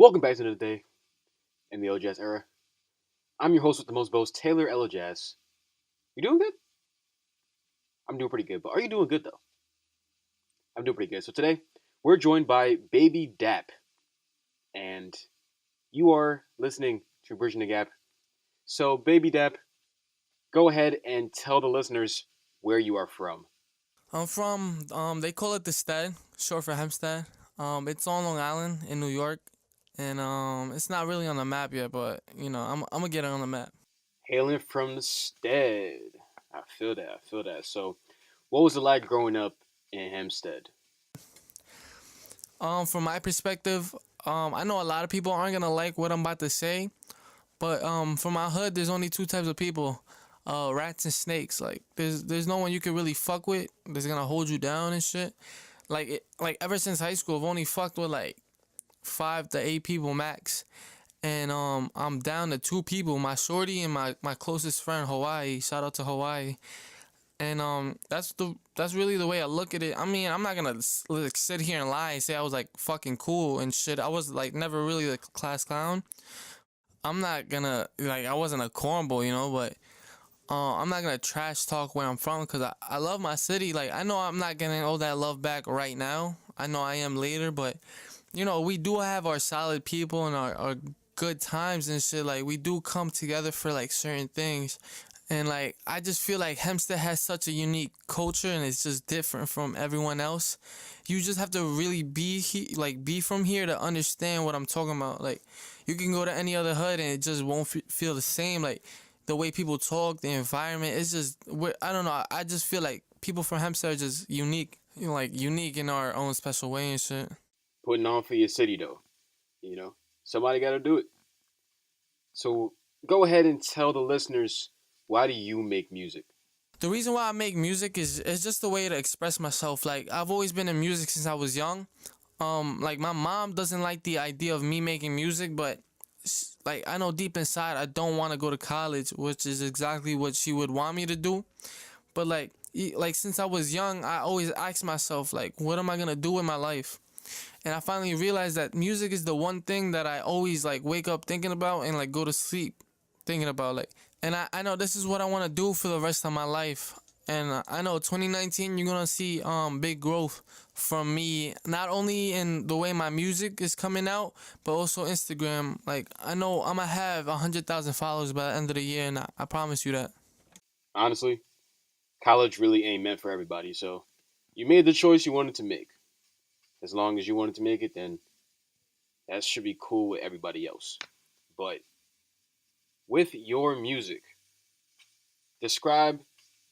Welcome back to another day in the OJS era. I'm your host with the most boast, Taylor Elajas. You doing good? I'm doing pretty good, but are you doing good though? I'm doing pretty good. So today we're joined by Baby Dap, and you are listening to Bridging the Gap. So Baby Dap, go ahead and tell the listeners where you are from. I'm from they call it the Stead, short for Hempstead. It's on Long Island in New York, and it's not really on the map yet, but I'm gonna get it on the map. Hailing from the Stead. I feel that. I feel that. So, what was it like growing up in Hempstead? From my perspective, I know a lot of people aren't gonna like what I'm about to say, but from my hood, there's only two types of people, rats and snakes. Like there's no one you can really fuck with that's gonna hold you down and shit. Like ever since high school, I've only fucked with like 5 to 8 people max. And I'm down to 2 people, my shorty and my closest friend Hawaii. Shout out to Hawaii. And that's really the way I look at it. I mean, I'm not gonna like, sit here and lie and say I was like fucking cool and shit. I was like never really like a class clown. I'm not gonna like I wasn't a cornball, but I'm not gonna trash talk where I'm from because I love my city. Like I know I'm not getting all that love back right now. I know I am later, but we do have our solid people and our good times and shit. Like we do come together for like certain things. And like I just feel like Hempstead has such a unique culture and it's just different from everyone else. You just have to really be from here to understand what I'm talking about. Like you can go to any other hood and it just won't feel the same. Like the way people talk, the environment, it's just I don't know. I just feel like people from Hempstead are just unique, like unique in our own special way and shit. Putting on for your city, though. You know, somebody got to do it. So go ahead and tell the listeners, why do you make music? The reason why I make music is just a way to express myself. Like I've always been in music since I was young. Like my mom doesn't like the idea of me making music, but like I know deep inside I don't want to go to college, which is exactly what she would want me to do. But like since I was young, I always asked myself like, what am I gonna do with my life? And I finally realized that music is the one thing that I always like wake up thinking about and like go to sleep thinking about. Like, and I know this is what I want to do for the rest of my life. And I know 2019 you're gonna see big growth from me, not only in the way my music is coming out, but also Instagram. Like I know I'm gonna have 100,000 followers by the end of the year, and I promise you that. Honestly, college really ain't meant for everybody. So you made the choice you wanted to make. As long as you wanted to make it, then that should be cool with everybody else. But with your music, describe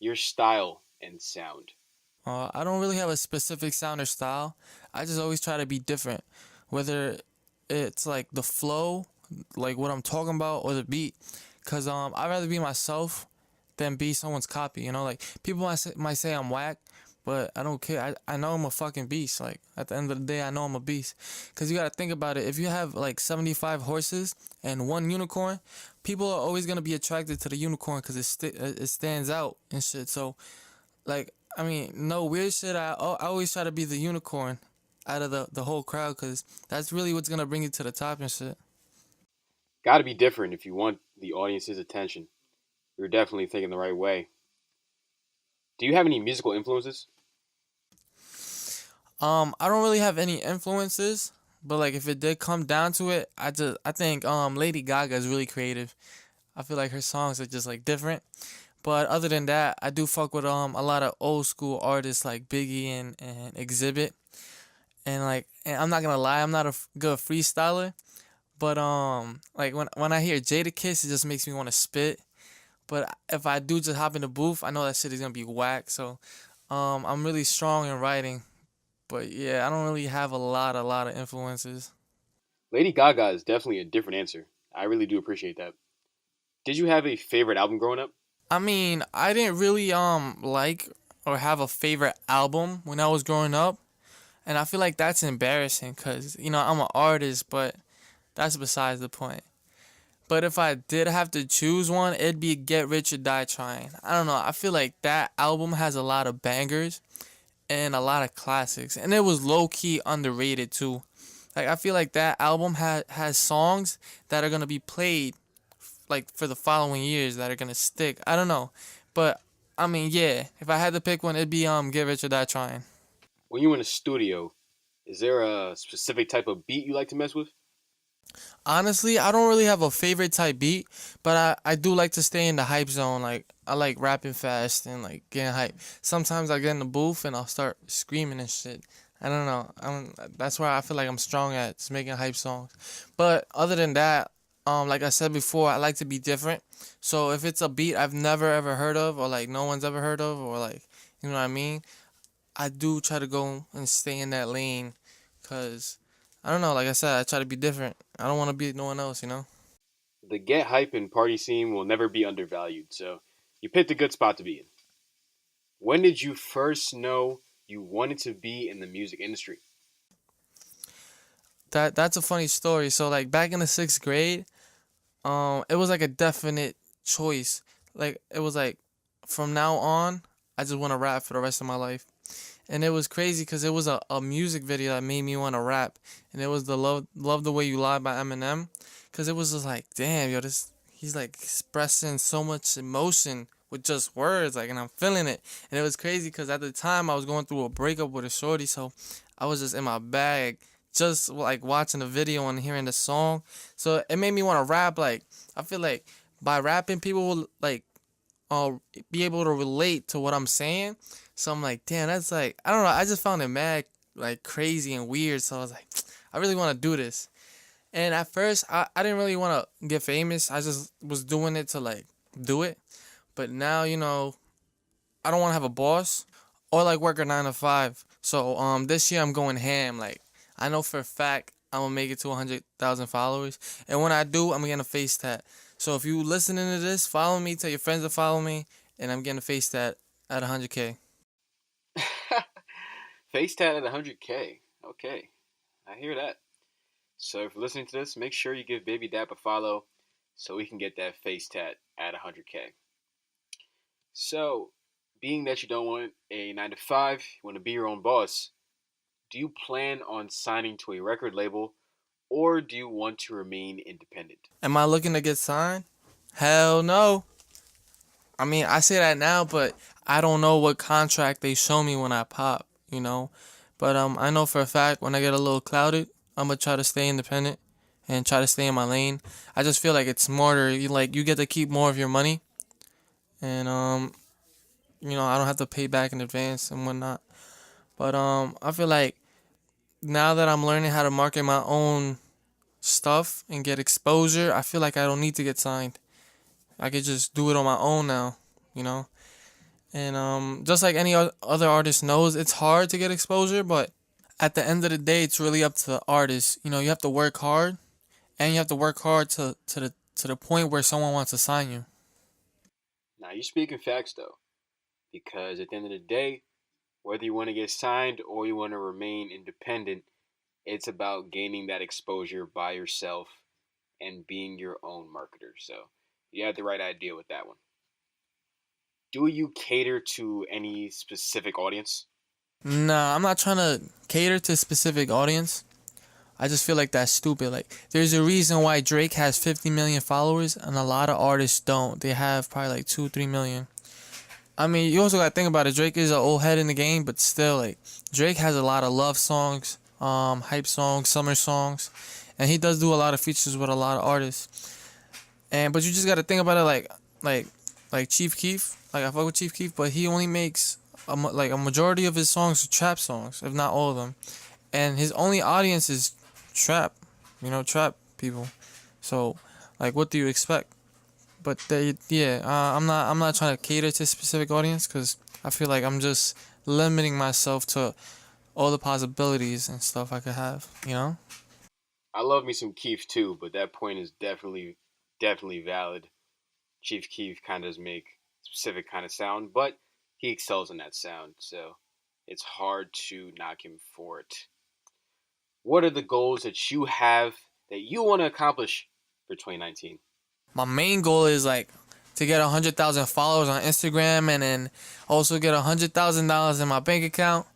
your style and sound. I don't really have a specific sound or style. I just always try to be different, whether it's like the flow, like what I'm talking about, or the beat. Cause I'd rather be myself than be someone's copy. Like people might say I'm whack, but I don't care. I know I'm a fucking beast. Like at the end of the day, I know I'm a beast. Cause you gotta think about it. If you have like 75 horses and one unicorn, people are always gonna be attracted to the unicorn because it stands out and shit. So like, I mean, no weird shit. I always try to be the unicorn out of the whole crowd because that's really what's gonna bring you to the top and shit. Got to be different if you want the audience's attention. You're definitely thinking the right way. Do you have any musical influences? I don't really have any influences, but like if it did come down to it, I think Lady Gaga is really creative. I feel like her songs are just like different. But other than that, I do fuck with a lot of old school artists like Biggie and Exhibit. And I'm not gonna lie, I'm not a good freestyler. But like when I hear Jadakiss, it just makes me want to spit. But if I do just hop in the booth, I know that shit is gonna be whack. So I'm really strong in writing. But yeah, I don't really have a lot of influences. Lady Gaga is definitely a different answer. I really do appreciate that. Did you have a favorite album growing up? I mean, I didn't really like or have a favorite album when I was growing up, and I feel like that's embarrassing because I'm an artist, but that's besides the point. But if I did have to choose one, it'd be Get Rich or Die Trying. I don't know. I feel like that album has a lot of bangers and a lot of classics, and it was low key underrated too. Like I feel like that album has songs that are gonna be played like for the following years that are gonna stick. I don't know, but I mean, yeah. If I had to pick one, it'd be Get Rich or Die Trying. When you're in a studio, is there a specific type of beat you like to mess with? Honestly, I don't really have a favorite type beat, but I do like to stay in the hype zone. Like I like rapping fast and like getting hype. Sometimes I get in the booth and I'll start screaming and shit. I don't know. That's where I feel like I'm strong at, just making hype songs. But other than that, like I said before, I like to be different. So if it's a beat I've never ever heard of, or like no one's ever heard of, or like you know what I mean, I do try to go and stay in that lane, cause I don't know. Like I said, I try to be different. I don't want to be no one else, you know. The get hype and party scene will never be undervalued, so you picked a good spot to be in. When did you first know you wanted to be in the music industry? That's a funny story. So like back in the sixth grade, it was like a definite choice. Like it was like from now on, I just want to rap for the rest of my life. And it was crazy because it was a music video that made me want to rap, and it was the Love the Way You Lie by Eminem, because it was just like, damn, yo, this he's like expressing so much emotion with just words, like, and I'm feeling it. And it was crazy because at the time I was going through a breakup with a shorty, so I was just in my bag, just like watching the video and hearing the song. So it made me want to rap. Like I feel like by rapping, people will like be able to relate to what I'm saying. So I'm like, damn, that's like, I don't know. I just found it mad like crazy and weird. So I was like, I really want to do this. And at first, I didn't really want to get famous. I just was doing it to like do it. But now, I don't want to have a boss or like work a 9 to 5. So this year I'm going ham. Like I know for a fact I'm gonna make it to 100,000 followers, and when I do, I'm getting a face tat. So if you listening to this, follow me. Tell your friends to follow me, and I'm getting a face tat at 100K. Face tat at 100K. Okay, I hear that. So if you're listening to this, make sure you give Baby Dap a follow so we can get that face tat at 100K. So, being that you don't want a 9 to 5, you want to be your own boss, do you plan on signing to a record label or do you want to remain independent? Am I looking to get signed? Hell no. I mean, I say that now, but I don't know what contract they show me when I pop, you know. But I know for a fact when I get a little clouded, I'm gonna try to stay independent and try to stay in my lane. I just feel like it's smarter. You get to keep more of your money, and I don't have to pay back in advance and whatnot. But I feel like now that I'm learning how to market my own stuff and get exposure, I feel like I don't need to get signed. I could just do it on my own now, you know. And just like any other artist knows, it's hard to get exposure, but at the end of the day, it's really up to the artist. You know, you have to work hard, and you have to work hard to the point where someone wants to sign you. Now, you're speaking facts though, because at the end of the day, whether you want to get signed or you want to remain independent, it's about gaining that exposure by yourself and being your own marketer. So you have the right idea with that one. Do you cater to any specific audience? Nah, I'm not trying to cater to a specific audience. I just feel like that's stupid. Like, there's a reason why Drake has 50 million followers and a lot of artists don't. They have probably like 2, 3 million. I mean, you also gotta think about it. Drake is an old head in the game, but still, like, Drake has a lot of love songs, hype songs, summer songs, and he does do a lot of features with a lot of artists. But you just gotta think about it like, like Chief Keef. Like, I fuck with Chief Keef, but he only makes like a majority of his songs are trap songs, if not all of them, and his only audience is trap, trap people. So, like, what do you expect? But yeah, I'm not trying to cater to a specific audience because I feel like I'm just limiting myself to all the possibilities and stuff I could have. You know? I love me some Keef too, but that point is definitely valid. Chief Keef kind of does make specific kind of sound, but he excels in that sound, so it's hard to knock him for it. What are the goals that you have that you want to accomplish for 2019? My main goal is like to get 100,000 followers on Instagram, and then also get $100,000 in my bank account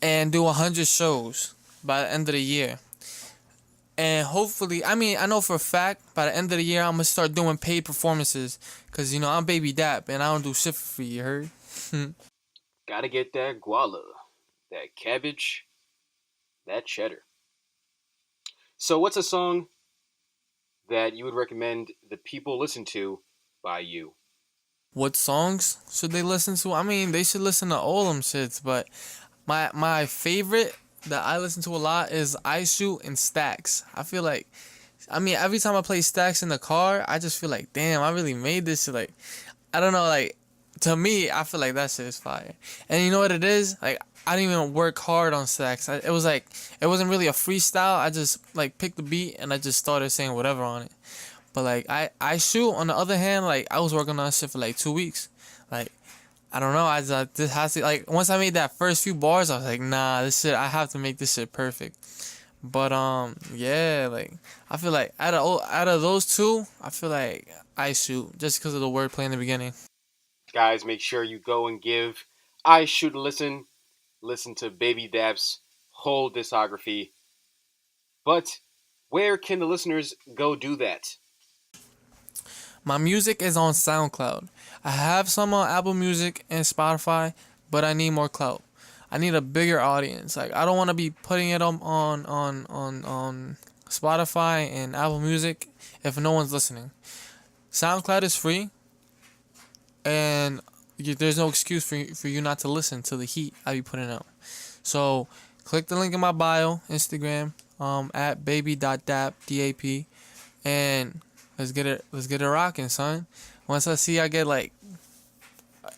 and do 100 shows by the end of the year. And hopefully, I mean, I know for a fact by the end of the year I'm gonna start doing paid performances, cause I'm Baby Dap and I don't do shit for free. You heard? Gotta get that guala, that cabbage, that cheddar. So, what's a song that you would recommend the people listen to by you? What songs should they listen to? I mean, they should listen to all them shits, but my favorite that I listen to a lot is I Shoot and Stacks. I feel like, I mean, every time I play Stacks in the car, I just feel like, damn, I really made this shit. Like, I don't know, like, to me, I feel like that shit is fire. And you know what it is? Like, I didn't even work hard on Stacks. It was like, it wasn't really a freestyle. I just, like, picked the beat and I just started saying whatever on it. But, like, I Shoot, on the other hand, like, I was working on that shit for, like, 2 weeks. Like, I don't know. I just has to, like, once I made that first few bars, I was like, nah, this shit, I have to make this shit perfect. But yeah, like, I feel like out of those two, I feel like I Shoot just because of the wordplay in the beginning. Guys, make sure you go and give I Shoot a listen. Listen to Baby Dap's whole discography. But where can the listeners go do that? My music is on SoundCloud. I have some on Apple Music and Spotify, but I need more clout. I need a bigger audience. Like, I don't want to be putting it on Spotify and Apple Music if no one's listening. SoundCloud is free, and there's no excuse for you not to listen to the heat I be putting out. So click the link in my bio, Instagram, at baby.dap, DAP, and let's get it rocking, son. Once I see I get like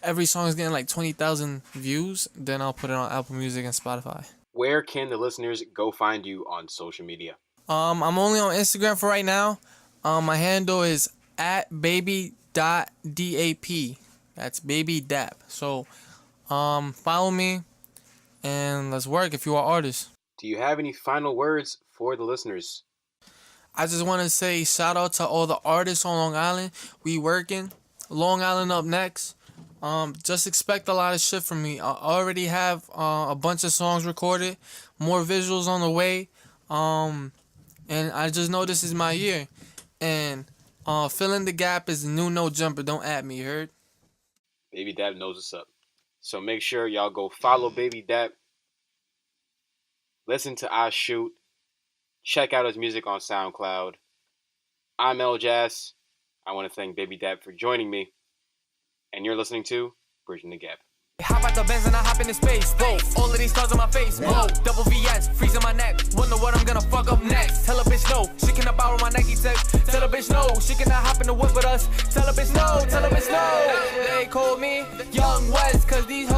every song is getting like 20,000 views, then I'll put it on Apple Music and Spotify. Where can the listeners go find you on social media? I'm only on Instagram for right now. My handle is at baby.dap. That's Baby Dap. So follow me and let's work if you are artists. Do you have any final words for the listeners? I just want to say shout out to all the artists on Long Island. We working. Long Island up next. Just expect a lot of shit from me. I already have a bunch of songs recorded, more visuals on the way. And I just know this is my year. And filling the gap is the new no jumper. Don't at me, you heard? Baby Dap knows what's up. So make sure y'all go follow Baby Dap. Listen to I Shoot. Check out his music on SoundCloud. I'm Elajas. I want to thank Baby Dap for joining me. And you're listening to Bridging the Gap. Hop out the Benz and I hop into space. Whoa, all of these stars on my face. Whoa, double VS, freezing my neck. Wonder what I'm gonna fuck up next. Tell a bitch no, she cannot borrow my Nike tech. Tell a bitch no, she cannot hop in the whip with us. Tell a bitch no, tell a bitch no. They call me Young West, cause these